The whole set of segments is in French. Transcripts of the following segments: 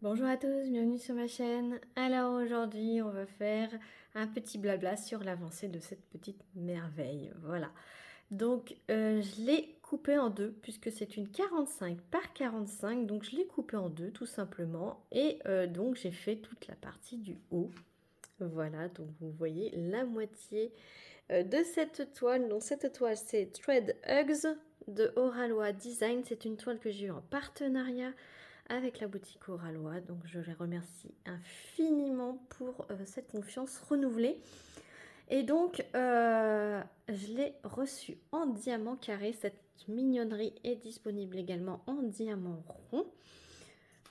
Bonjour à tous, bienvenue sur ma chaîne. Alors aujourd'hui, on va faire un petit blabla sur l'avancée de cette petite merveille. Voilà. Donc je l'ai coupé en deux puisque c'est une 45 par 45. Donc je l'ai coupé en deux tout simplement. Et donc j'ai fait toute la partie du haut. Voilà, donc vous voyez la moitié de cette toile. Donc cette toile c'est Thread Hugs de Oralois Design. C'est une toile que j'ai eue en partenariat avec la boutique Oralois. Donc je les remercie infiniment pour cette confiance renouvelée. Et donc je l'ai reçue en diamant carré. Cette mignonnerie est disponible également en diamant rond.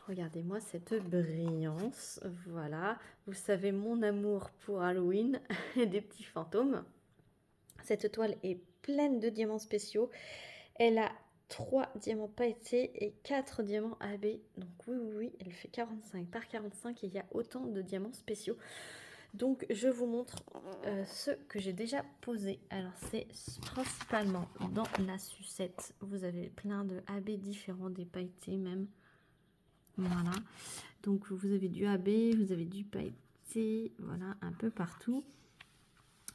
Regardez-moi cette brillance. Voilà, vous savez mon amour pour Halloween et des petits fantômes. Cette toile est pleine de diamants spéciaux. Elle a 3 diamants pailletés et 4 diamants AB. Donc oui, elle fait 45 par 45 et il y a autant de diamants spéciaux. Donc je vous montre ce que j'ai déjà posé. Alors c'est principalement dans la sucette. Vous avez plein de AB différents, des pailletés même. Voilà. Donc vous avez du AB, vous avez du pailleté, voilà, un peu partout.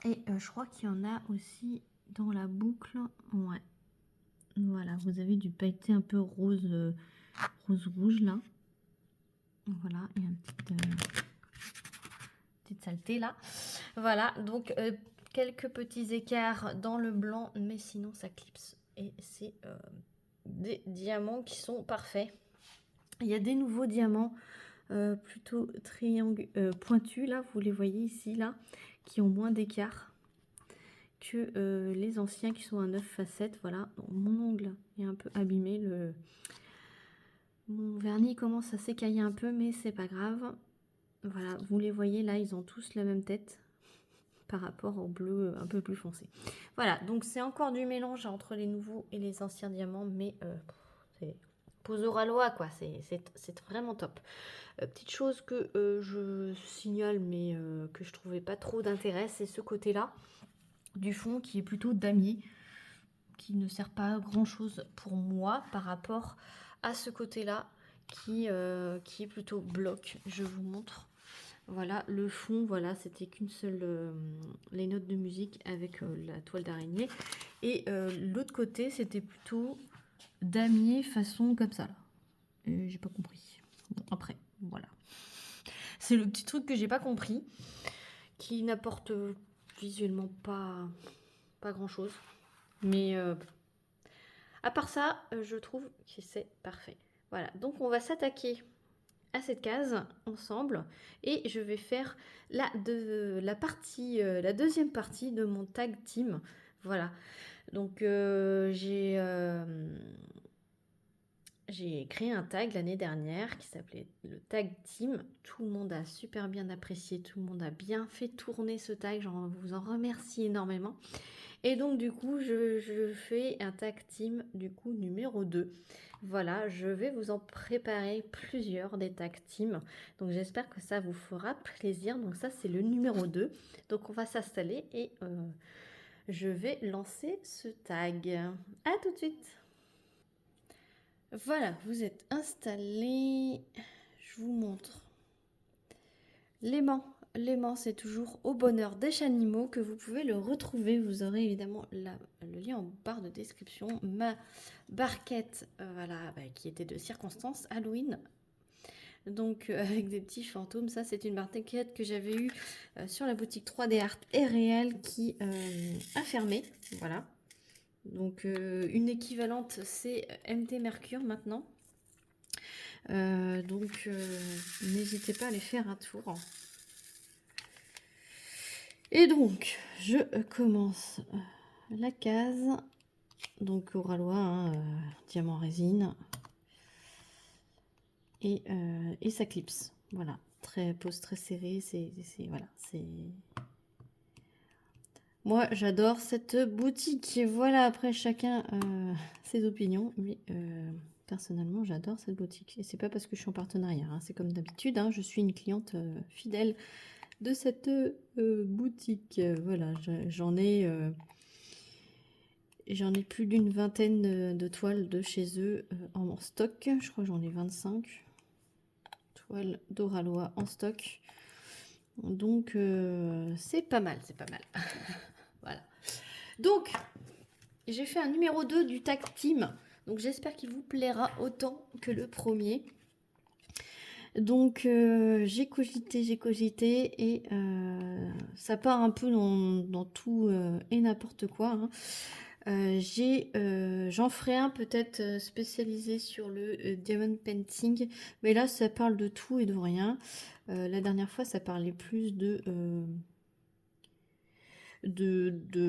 Et je crois qu'il y en a aussi dans la boucle. Ouais. Voilà, vous avez du pailleté un peu rose, rose-rouge là. Voilà, il y a une petite saleté là. Voilà, donc quelques petits écarts dans le blanc, mais sinon ça clipse. Et c'est des diamants qui sont parfaits. Il y a des nouveaux diamants plutôt pointus là, vous les voyez ici là, qui ont moins d'écart que les anciens qui sont à 9 facettes. Voilà, donc, mon ongle est un peu abîmé, mon vernis commence à s'écailler un peu, mais c'est pas grave. Voilà, vous les voyez là, ils ont tous la même tête par rapport au bleu un peu plus foncé. Voilà, donc c'est encore du mélange entre les nouveaux et les anciens diamants, mais c'est pose Oralois quoi, c'est vraiment top. Petite chose que je signale, mais que je trouvais pas trop d'intérêt, c'est ce côté-là du fond qui est plutôt damier, qui ne sert pas à grand chose pour moi par rapport à ce côté-là qui est plutôt bloc. Je vous montre. Voilà, le fond, voilà, c'était qu'une seule les notes de musique avec la toile d'araignée. Et l'autre côté, c'était plutôt damier façon comme ça. J'ai pas compris. Bon, après, voilà. C'est le petit truc que j'ai pas compris, qui n'apporte visuellement pas grand-chose. Mais à part ça, je trouve que c'est parfait. Voilà, donc on va s'attaquer à cette case ensemble et je vais faire la deuxième partie de mon tag team. Voilà, donc j'ai créé un tag l'année dernière qui s'appelait le tag team. Tout le monde a super bien apprécié, tout le monde a bien fait tourner ce tag, j'en vous en remercie énormément. Et donc du coup je fais un tag team du coup numéro 2. Voilà, je vais vous en préparer plusieurs des tag teams. Donc j'espère que ça vous fera plaisir. Donc ça c'est le numéro 2. Donc on va s'installer et je vais lancer ce tag. À tout de suite. Voilà, vous êtes installés. Je vous montre l'aimant. L'aimant, c'est toujours au bonheur des animaux que vous pouvez le retrouver. Vous aurez évidemment le lien en barre de description. Ma barquette, voilà, qui était de circonstance Halloween. Donc avec des petits fantômes. Ça, c'est une barquette que j'avais eue sur la boutique 3D Art et Réel qui a fermé. Voilà. Donc une équivalente, c'est MT Mercure maintenant. Donc n'hésitez pas à aller faire un tour. Et donc, je commence la case. Donc, Oralois, hein, diamant résine. Et ça clipse. Voilà. Pose très serrée. Voilà. Moi, j'adore cette boutique. Voilà, après, chacun ses opinions. Mais personnellement, j'adore cette boutique. Et c'est pas parce que je suis en partenariat. Hein, c'est comme d'habitude. Hein, je suis une cliente fidèle de cette boutique. Voilà, j'en ai plus d'une vingtaine de toiles de chez eux en stock. Je crois que j'en ai 25. poils d'Oralois en stock. Donc, c'est pas mal, c'est pas mal. Voilà. Donc, j'ai fait un numéro 2 du tag team. Donc, j'espère qu'il vous plaira autant que le premier. Donc, j'ai cogité et ça part un peu dans tout et n'importe quoi. Hein. J'en ferai un peut-être spécialisé sur le diamond painting, mais là ça parle de tout et de rien. La dernière fois ça parlait plus de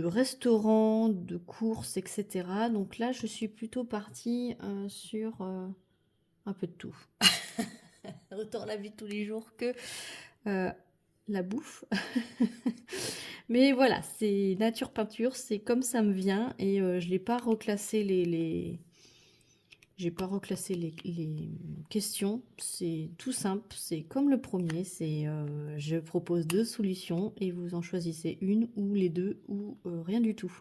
restaurants, de courses, etc. Donc là je suis plutôt partie sur un peu de tout. Autant la vie de tous les jours que la bouffe. Mais voilà, c'est nature peinture, c'est comme ça me vient et je n'ai pas reclassé j'ai pas reclassé les questions. C'est tout simple, c'est comme le premier, c'est je propose 2 solutions et vous en choisissez une ou les deux ou rien du tout.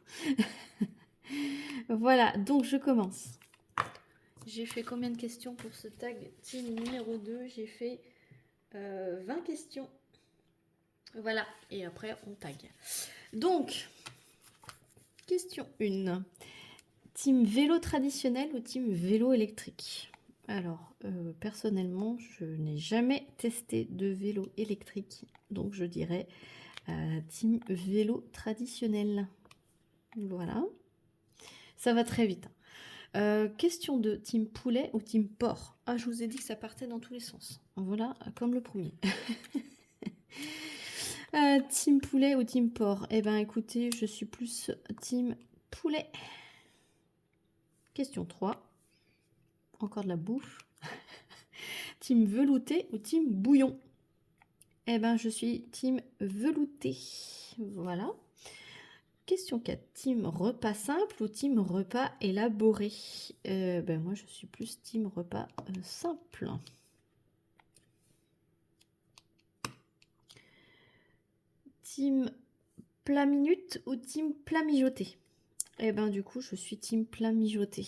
Voilà, donc je commence. J'ai fait combien de questions pour ce tag team numéro 2? J'ai fait 20 questions. Voilà, et après on tag. Donc, question 1. Team vélo traditionnel ou team vélo électrique? Alors, personnellement, je n'ai jamais testé de vélo électrique, donc je dirais team vélo traditionnel. Voilà. Ça va très vite. Question 2. Team poulet ou team porc? Ah, je vous ai dit que ça partait dans tous les sens. Voilà, comme le premier. Team poulet ou team porc? Eh ben écoutez, je suis plus team poulet. Question 3. Encore de la bouffe. Team velouté ou team bouillon? Eh ben je suis team velouté. Voilà. Question 4. Team repas simple ou team repas élaboré? Ben moi je suis plus team repas simple. Team plat minute ou team plat mijoté? Eh ben du coup je suis team plat mijoté.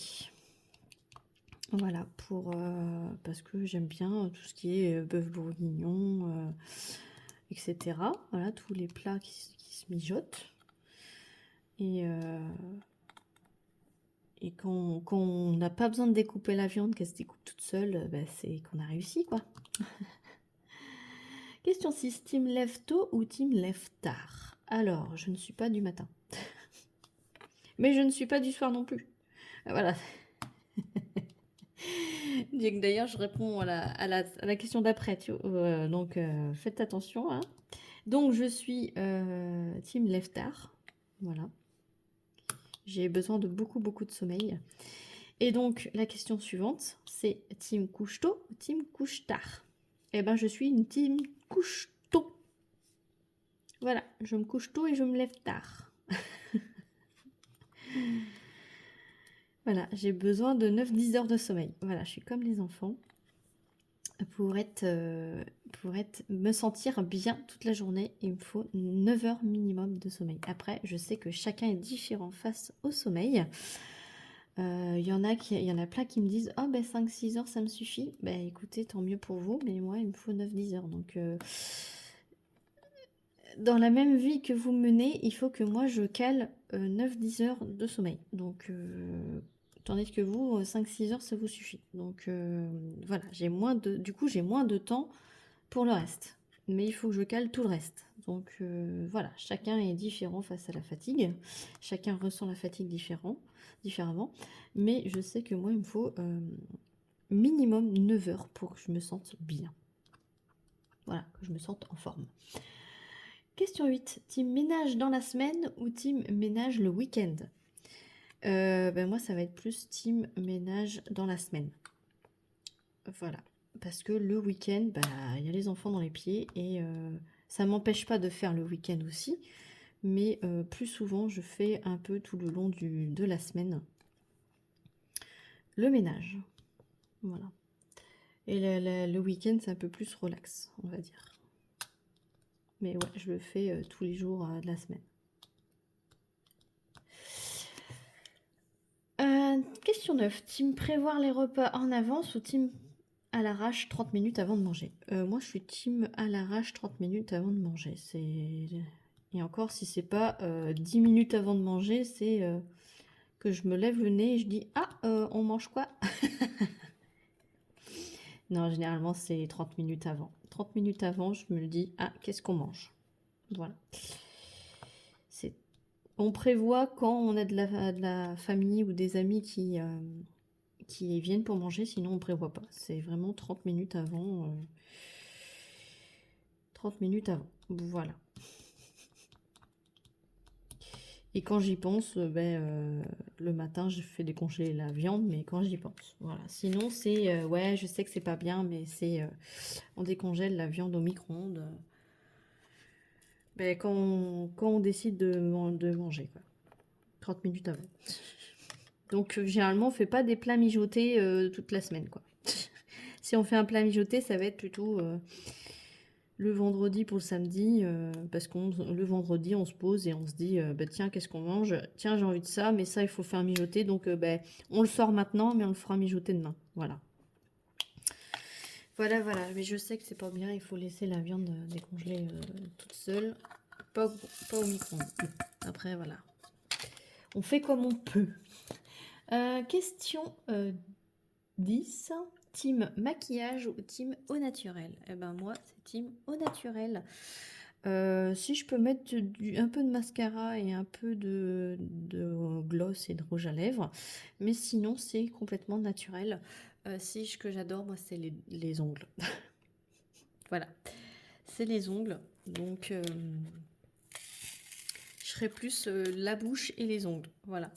Voilà, parce que j'aime bien tout ce qui est bœuf bourguignon, etc. Voilà, tous les plats qui se mijotent. Et quand on n'a pas besoin de découper la viande, qu'elle se découpe toute seule, ben c'est qu'on a réussi, quoi. Question 6. Team lève tôt ou team lève tard? Alors, je ne suis pas du matin. Mais je ne suis pas du soir non plus. Voilà. D'ailleurs, je réponds à la question d'après. Donc, faites attention. Hein. Donc, je suis team lève tard. Voilà. J'ai besoin de beaucoup de sommeil. Et donc, la question suivante, c'est team couche tôt ou team couche tard? Eh ben, je suis une team couche tôt. Voilà, je me couche tôt et je me lève tard. Voilà, j'ai besoin de 9-10 heures de sommeil. Voilà, je suis comme les enfants. Pour me sentir bien toute la journée, il me faut 9 heures minimum de sommeil. Après, je sais que chacun est différent face au sommeil. Il y en a plein qui me disent « Oh, ben 5-6 heures, ça me suffit. » Ben écoutez, tant mieux pour vous, mais moi, il me faut 9-10 heures. Donc, dans la même vie que vous menez, il faut que moi, je cale 9-10 heures de sommeil. Donc, tandis que vous, 5-6 heures, ça vous suffit. Donc, voilà, j'ai moins de temps pour le reste. Mais il faut que je cale tout le reste. Donc, voilà, chacun est différent face à la fatigue. Chacun ressent la fatigue différemment. Mais je sais que moi, il me faut minimum 9 heures pour que je me sente bien. Voilà, que je me sente en forme. Question 8. Team ménage dans la semaine ou team ménage le week-end? Ben moi, ça va être plus team ménage dans la semaine. Voilà. Parce que le week-end, bah, y a les enfants dans les pieds et ça m'empêche pas de faire le week-end aussi. Mais plus souvent, je fais un peu tout le long de la semaine le ménage. Voilà. Et le week-end, c'est un peu plus relax, on va dire. Mais ouais, je le fais tous les jours de la semaine. Question 9. Team prévoir les repas en avance ou team à l'arrache 30 minutes avant de manger. Moi, je suis team à l'arrache 30 minutes avant de manger. Et encore, si c'est pas 10 minutes avant de manger, c'est que je me lève le nez et je dis ah, on mange quoi? Non, généralement, c'est 30 minutes avant. 30 minutes avant, je me dis ah, qu'est-ce qu'on mange? Voilà. On prévoit quand on a de la famille ou des amis qui viennent pour manger, sinon on prévoit pas. C'est vraiment 30 minutes avant. 30 minutes avant. Voilà. Et quand j'y pense, le matin, je fais décongeler la viande, mais quand j'y pense. Voilà. Sinon, c'est ouais, je sais que c'est pas bien, mais c'est on décongèle la viande au micro-ondes. Quand on décide de manger, quoi. 30 minutes avant. Donc généralement, on fait pas des plats mijotés toute la semaine, quoi. Si on fait un plat mijoté, ça va être plutôt le vendredi pour le samedi, parce que le vendredi, on se pose et on se dit, tiens, qu'est-ce qu'on mange? Tiens, j'ai envie de ça, mais ça, il faut faire mijoter, donc on le sort maintenant, mais on le fera mijoter demain. Voilà. Voilà, mais je sais que c'est pas bien, il faut laisser la viande décongeler toute seule, pas au micro-ondes. Après, voilà. On fait comme on peut. Question 10. Team maquillage ou team au naturel? Eh ben moi, c'est team au naturel. Si je peux mettre un peu de mascara et un peu de gloss et de rouge à lèvres, mais sinon c'est complètement naturel. Ce que j'adore, moi, c'est les ongles. Voilà, c'est les ongles. Donc je ferai plus la bouche et les ongles. Voilà.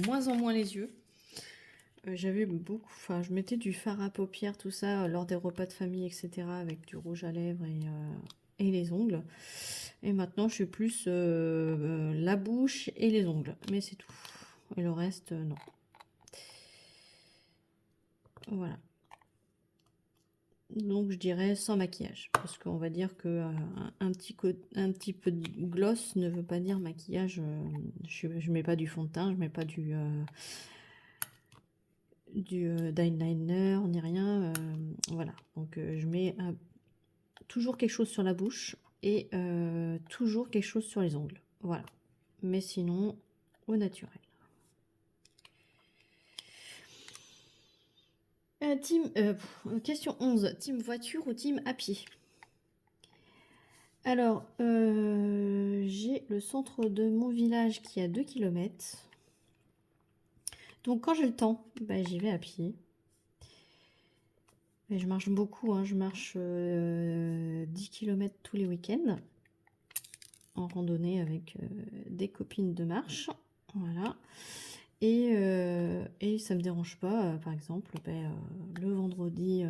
Moins en moins les yeux. J'avais beaucoup, enfin je mettais du fard à paupières, tout ça, lors des repas de famille, etc. avec du rouge à lèvres et les ongles. Et maintenant je suis plus la bouche et les ongles, mais c'est tout. Et le reste, non. Voilà. Donc je dirais sans maquillage, parce qu'on va dire que un petit peu de gloss ne veut pas dire maquillage. Je mets pas du fond de teint, je mets pas du d'eyeliner ni rien, voilà. Donc je mets toujours quelque chose sur la bouche et toujours quelque chose sur les ongles, voilà. Mais sinon au naturel. Question 11, team voiture ou team à pied? Alors j'ai le centre de mon village qui a 2 km, donc quand j'ai le temps, j'y vais à pied. Et je marche beaucoup, hein. Je marche 10 km tous les week-ends en randonnée avec des copines de marche. Voilà. Et ça me dérange pas, par exemple, le vendredi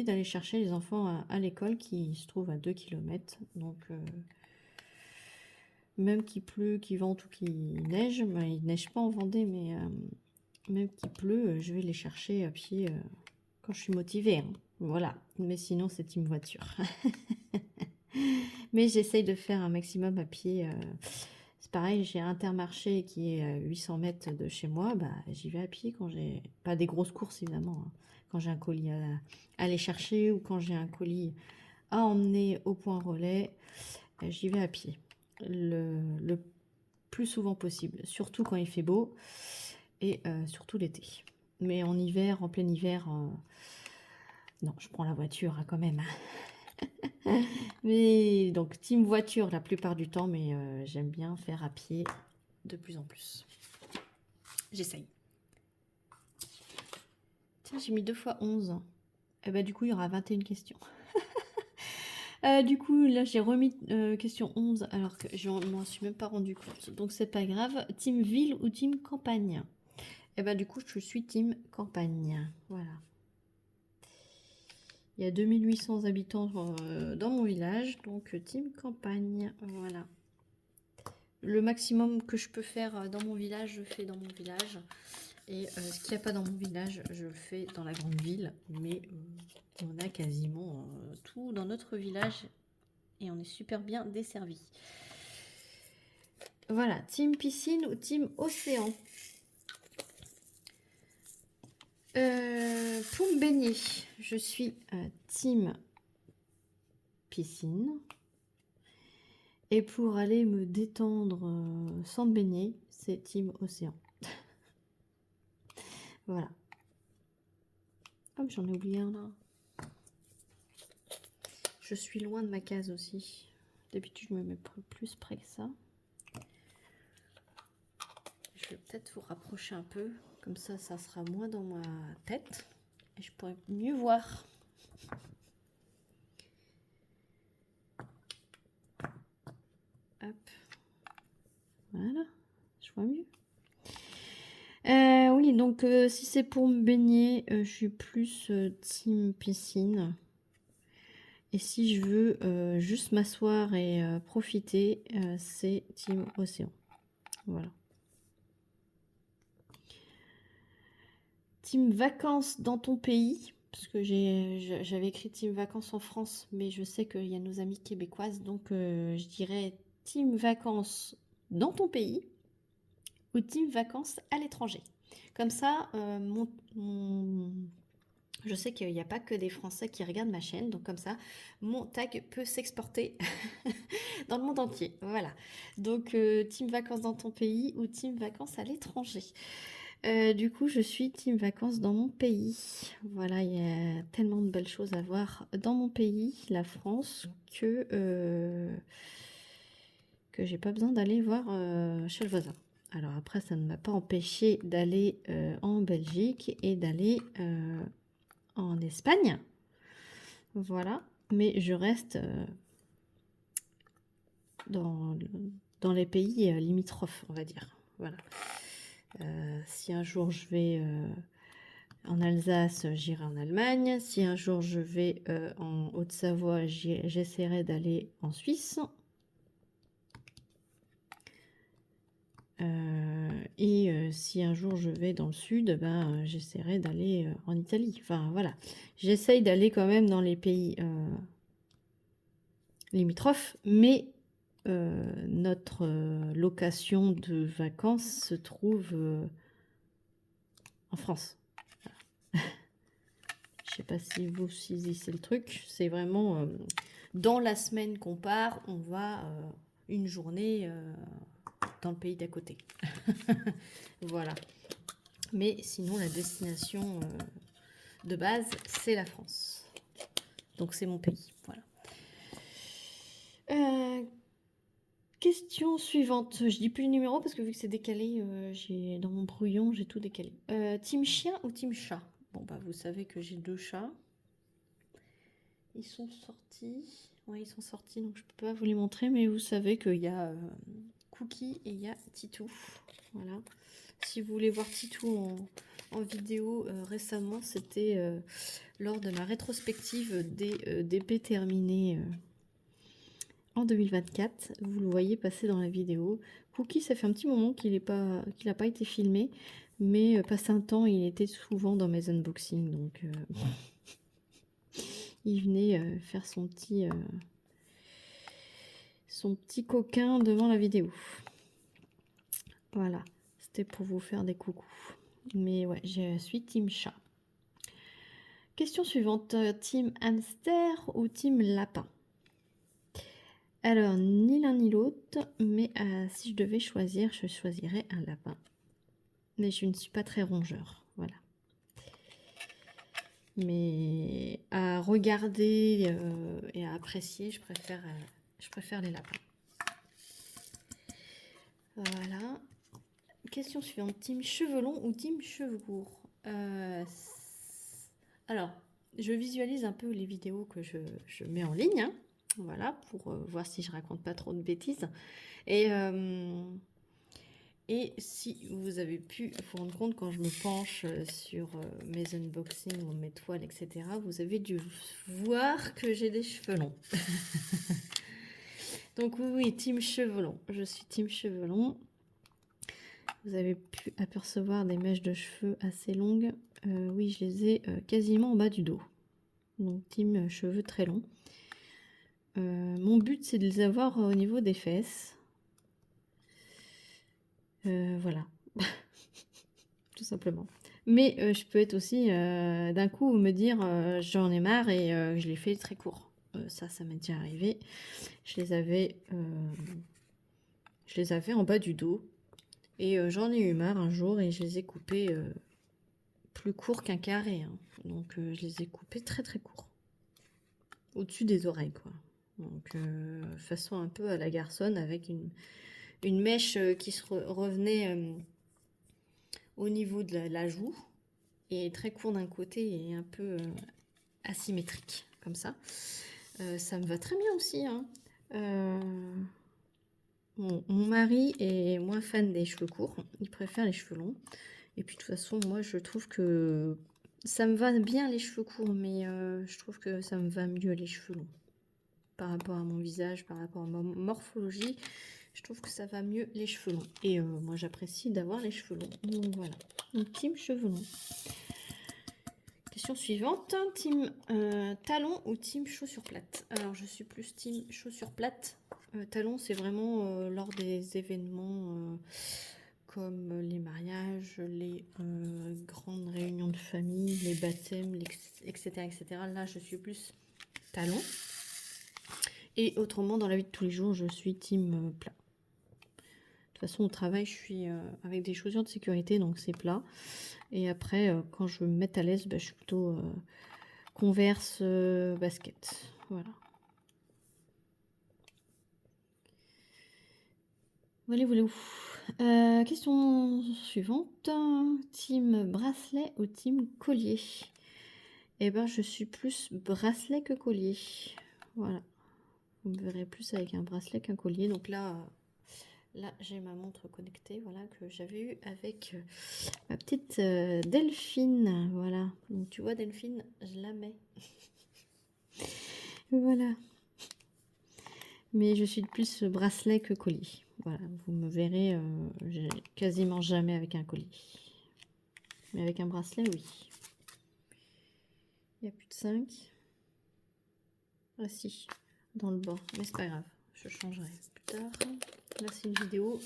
d'aller chercher les enfants à l'école qui se trouve à 2 km. Donc même qu'il pleut, qu'il vente ou qu'il neige, il neige pas en Vendée, mais même qu'il pleut, je vais les chercher à pied quand je suis motivée, hein. Voilà, mais sinon c'est team voiture. Mais j'essaye de faire un maximum à pied. C'est pareil, j'ai Intermarché qui est à 800 mètres de chez moi, j'y vais à pied quand j'ai pas des grosses courses évidemment, hein. Quand j'ai un colis à aller chercher ou quand j'ai un colis à emmener au point relais, j'y vais à pied le plus souvent possible, surtout quand il fait beau et surtout l'été. Mais en hiver, en plein hiver, non, je prends la voiture, hein, quand même. Mais donc, team voiture la plupart du temps, mais j'aime bien faire à pied de plus en plus. J'essaye. Tiens, j'ai mis 2 fois 11. Et du coup, il y aura 21 questions. Du coup, là, j'ai remis question 11, alors que je m'en suis même pas rendu compte. Donc, c'est pas grave. Team ville ou team campagne? Et du coup, je suis team campagne. Voilà. Il y a 2800 habitants dans mon village, donc team campagne, voilà. Le maximum que je peux faire dans mon village, je fais dans mon village. Et ce qu'il n'y a pas dans mon village, je le fais dans la grande ville. Mais on a quasiment tout dans notre village et on est super bien desservi. Voilà, team piscine ou team océan? Pour me baigner, je suis team piscine. Et pour aller me détendre sans me baigner, c'est team océan. Voilà. Ah, mais j'en ai oublié un là. Je suis loin de ma case aussi. D'habitude, je me mets plus près que ça. Je vais peut-être vous rapprocher un peu. Comme ça sera moins dans ma tête. Et je pourrais mieux voir. Hop. Voilà. Je vois mieux. Oui, donc si c'est pour me baigner, je suis plus team piscine. Et si je veux juste m'asseoir et profiter, c'est team océan. Voilà. Team vacances dans ton pays, parce que j'avais écrit team vacances en France, mais je sais qu'il y a nos amies québécoises, donc je dirais team vacances dans ton pays ou team vacances à l'étranger. Comme ça, je sais qu'il n'y a pas que des Français qui regardent ma chaîne, donc comme ça, mon tag peut s'exporter dans le monde entier. Voilà. Donc, team vacances dans ton pays ou team vacances à l'étranger. Du coup, je suis team vacances dans mon pays. Voilà, il y a tellement de belles choses à voir dans mon pays, la France, que j'ai pas besoin d'aller voir chez le voisin. Alors après, ça ne m'a pas empêché d'aller en Belgique et d'aller en Espagne. Voilà, mais je reste dans les pays limitrophes, on va dire. Voilà. Si un jour je vais en Alsace, j'irai en Allemagne. Si un jour je vais en Haute-Savoie, j'essaierai d'aller en Suisse. Et si un jour je vais dans le sud, ben, j'essaierai d'aller en Italie. Enfin voilà, j'essaye d'aller quand même dans les pays limitrophes, mais notre location de vacances se trouve en France. Voilà. Je sais pas si vous saisissez le truc. C'est vraiment dans la semaine qu'on part, on va une journée dans le pays d'à côté. Voilà. Mais sinon, la destination de base, c'est la France. Donc c'est mon pays. Voilà. Question suivante. Je dis plus le numéro parce que vu que c'est décalé, dans mon brouillon, j'ai tout décalé. Team chien ou team chat? Bon, bah vous savez que j'ai 2 chats. Ils sont sortis. Ouais, ils sont sortis, donc je peux pas vous les montrer, mais vous savez qu'il y a Cookie et il y a Titou. Voilà. Si vous voulez voir Titou en vidéo récemment, c'était lors de ma rétrospective des DP terminés en 2024. Vous le voyez passer dans la vidéo. Cookie, ça fait un petit moment qu'il n'a pas été filmé, mais passé un temps, il était souvent dans mes unboxings, donc il venait faire son petit coquin devant la vidéo. Voilà, c'était pour vous faire des coucous. Mais ouais, je suis team chat. Question suivante, team hamster ou team lapin? Alors, ni l'un ni l'autre, mais si je devais choisir, je choisirais un lapin. Mais je ne suis pas très rongeur, voilà. Mais à regarder et à apprécier, je préfère les lapins. Voilà. Question suivante, team cheveux longs ou team cheveux courts? Alors, je visualise un peu les vidéos que je mets en ligne, hein, voilà, pour voir si je raconte pas trop de bêtises. Et si vous avez pu vous rendre compte quand je me penche sur mes unboxings ou mes toiles, etc., vous avez dû voir que j'ai des cheveux longs. Donc oui, team cheveux longs. Je suis team cheveux longs. Vous avez pu apercevoir des mèches de cheveux assez longues. Oui, je les ai quasiment en bas du dos. Donc team cheveux très longs. Mon but, c'est de les avoir au niveau des fesses. Voilà. Tout simplement. Mais je peux être aussi d'un coup me dire j'en ai marre et je les fais très court. Ça m'est déjà arrivé. Je les avais en bas du dos et j'en ai eu marre un jour et je les ai coupés plus courts qu'un carré, hein. Donc je les ai coupés très très courts. Au-dessus des oreilles, quoi. Donc façon un peu à la garçonne avec une mèche qui se revenait au niveau de la joue et très court d'un côté et un peu asymétrique comme ça. Ça me va très bien aussi, hein. Mon mari est moins fan des cheveux courts, il préfère les cheveux longs. Et puis de toute façon, moi je trouve que ça me va bien les cheveux courts, mais je trouve que ça me va mieux les cheveux longs. Par rapport à mon visage, par rapport à ma morphologie, je trouve que ça va mieux les cheveux longs. Et moi j'apprécie d'avoir les cheveux longs. Donc voilà, donc team cheveux longs. Question suivante, team talon ou team chaussures plates? Alors je suis plus team chaussures plates. Talon c'est vraiment lors des événements comme les mariages, les grandes réunions de famille, les baptêmes, etc., etc. Là je suis plus talon. Et autrement dans la vie de tous les jours je suis team plat. De toute façon au travail je suis avec des chaussures de sécurité donc c'est plat. Et après quand je veux me mettre à l'aise, je suis plutôt... Converse basket. Voilà. Voilà. Question suivante. Team bracelet ou team collier? Eh ben, je suis plus bracelet que collier. Voilà. Vous me verrez plus avec un bracelet qu'un collier. Donc là j'ai ma montre connectée, voilà, que j'avais eu avec ma petite Delphine. Voilà. Donc tu vois, Delphine, je la mets. Voilà. Mais je suis plus bracelet que collier. Voilà, vous me verrez quasiment jamais avec un collier. Mais avec un bracelet, oui. Il y a plus de 5. Ah si, dans le bas. Mais c'est pas grave, je changerai plus tard. Là, c'est une vidéo.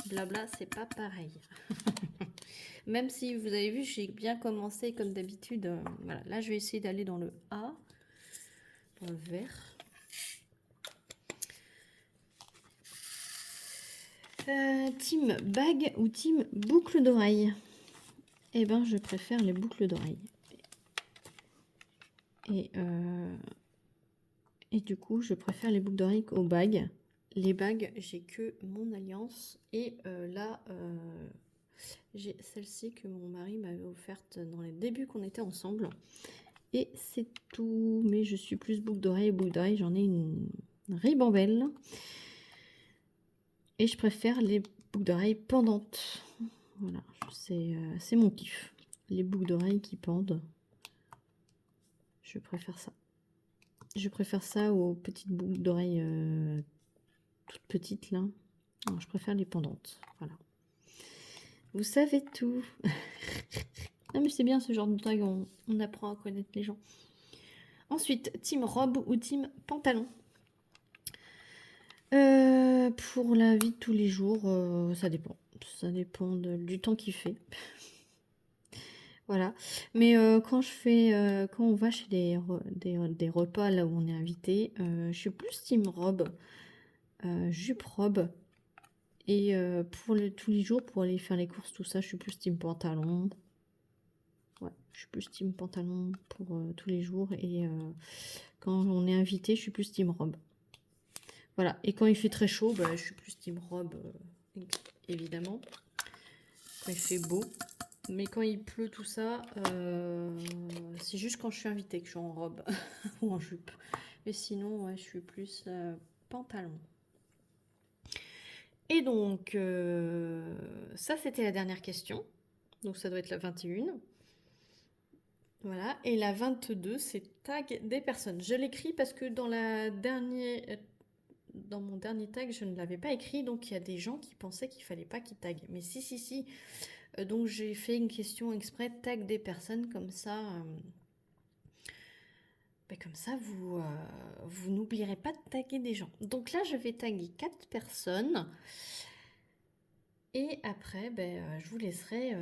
Blabla, c'est pas pareil. Même si vous avez vu, j'ai bien commencé comme d'habitude. Voilà, là, je vais essayer d'aller dans le A, dans le vert. Team bague ou team boucle d'oreille? Eh ben, je préfère les boucles d'oreille. Et du coup, je préfère les boucles d'oreilles aux bagues. Les bagues, j'ai que mon alliance. Et là, j'ai celle-ci que mon mari m'avait offerte dans les débuts qu'on était ensemble. Et c'est tout. Mais je suis plus boucle d'oreille. Boucle d'oreille, j'en ai une ribambelle. Et je préfère les boucles d'oreilles pendantes. Voilà, c'est mon kiff. Les boucles d'oreilles qui pendent. Je préfère ça. Je préfère ça aux petites boucles d'oreilles toutes petites là. Non, je préfère les pendantes. Voilà. Vous savez tout. Non mais c'est bien ce genre de tag, on apprend à connaître les gens. Ensuite, team robe ou team pantalon? Pour la vie de tous les jours, ça dépend. Ça dépend du temps qu'il fait. Voilà. Mais quand on va chez des repas là où on est invité, je suis plus team robe, jupe robe. Et pour tous les jours, pour aller faire les courses, tout ça, je suis plus team pantalon. Ouais, je suis plus team pantalon pour tous les jours. Et quand on est invité, je suis plus team robe. Voilà. Et quand il fait très chaud, je suis plus team robe, évidemment. Quand il fait beau. Mais quand il pleut, tout ça, c'est juste quand je suis invitée que je suis en robe ou en jupe. Mais sinon, ouais, je suis plus pantalon. Et donc, ça, c'était la dernière question. Donc, ça doit être la 21. Voilà. Et la 22, c'est tag des personnes. Je l'écris parce que dans mon dernier tag, je ne l'avais pas écrit. Donc, il y a des gens qui pensaient qu'il ne fallait pas qu'ils taguent. Mais si. Donc, j'ai fait une question exprès, tag des personnes. Comme ça, vous n'oublierez pas de taguer des gens. Donc là, je vais taguer 4 personnes. Et après, je vous laisserai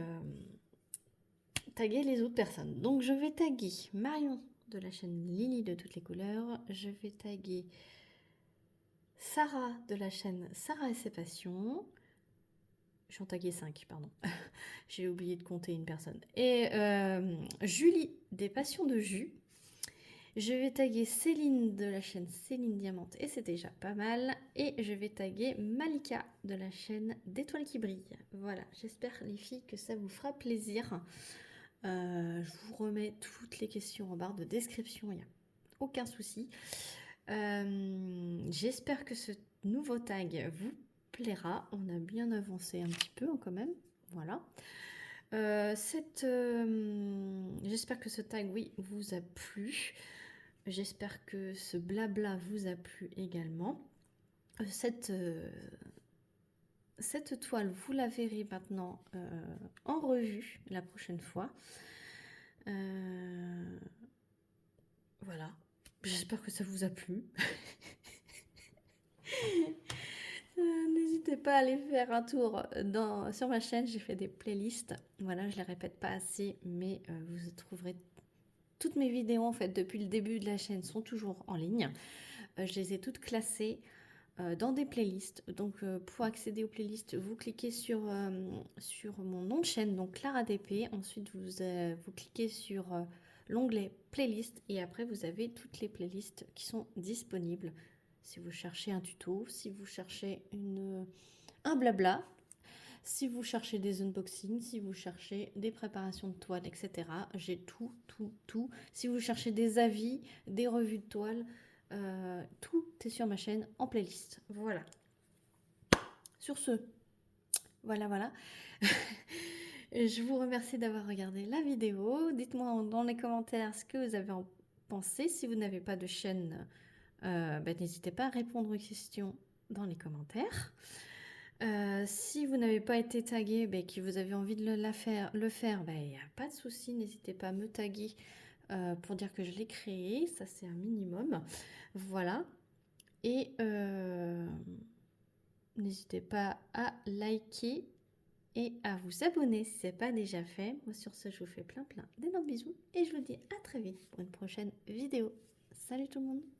taguer les autres personnes. Donc je vais taguer Marion de la chaîne Lily de toutes les couleurs. Je vais taguer Sarah de la chaîne Sarah et ses passions. J'en taguais 5, pardon. J'ai oublié de compter une personne. Et Julie des passions de jus. Je vais taguer Céline de la chaîne Céline Diamante et c'est déjà pas mal. Et je vais taguer Malika de la chaîne d'Étoiles qui brillent. Voilà, j'espère les filles que ça vous fera plaisir. Je vous remets toutes les questions en barre de description, il n'y a aucun souci. J'espère que ce nouveau tag vous plaira. On a bien avancé un petit peu quand même. Voilà. J'espère que ce tag, oui, vous a plu. J'espère que ce blabla vous a plu également. Cette toile, vous la verrez maintenant en revue la prochaine fois. Voilà. J'espère que ça vous a plu. N'hésitez pas à aller faire un tour sur ma chaîne. J'ai fait des playlists. Voilà, je les répète pas assez, mais vous trouverez toutes mes vidéos en fait depuis le début de la chaîne sont toujours en ligne. Je les ai toutes classées dans des playlists. Donc pour accéder aux playlists, vous cliquez sur mon nom de chaîne, donc Clara DP. Ensuite vous cliquez sur l'onglet playlist et après vous avez toutes les playlists qui sont disponibles. Si vous cherchez un tuto, si vous cherchez un blabla, si vous cherchez des unboxings, si vous cherchez des préparations de toiles, etc. J'ai tout. Si vous cherchez des avis, des revues de toiles, tout est sur ma chaîne en playlist. Voilà. Sur ce, voilà. Je vous remercie d'avoir regardé la vidéo. Dites-moi dans les commentaires ce que vous avez en pensé. Si vous n'avez pas de chaîne, n'hésitez pas à répondre aux questions dans les commentaires. Si vous n'avez pas été tagué, que vous avez envie de le faire, il n'y a pas de souci. N'hésitez pas à me taguer pour dire que je l'ai créé. Ça, c'est un minimum. Voilà. Et n'hésitez pas à liker et à vous abonner si ce n'est pas déjà fait. Moi, sur ce, je vous fais plein d'énormes bisous et je vous dis à très vite pour une prochaine vidéo. Salut tout le monde!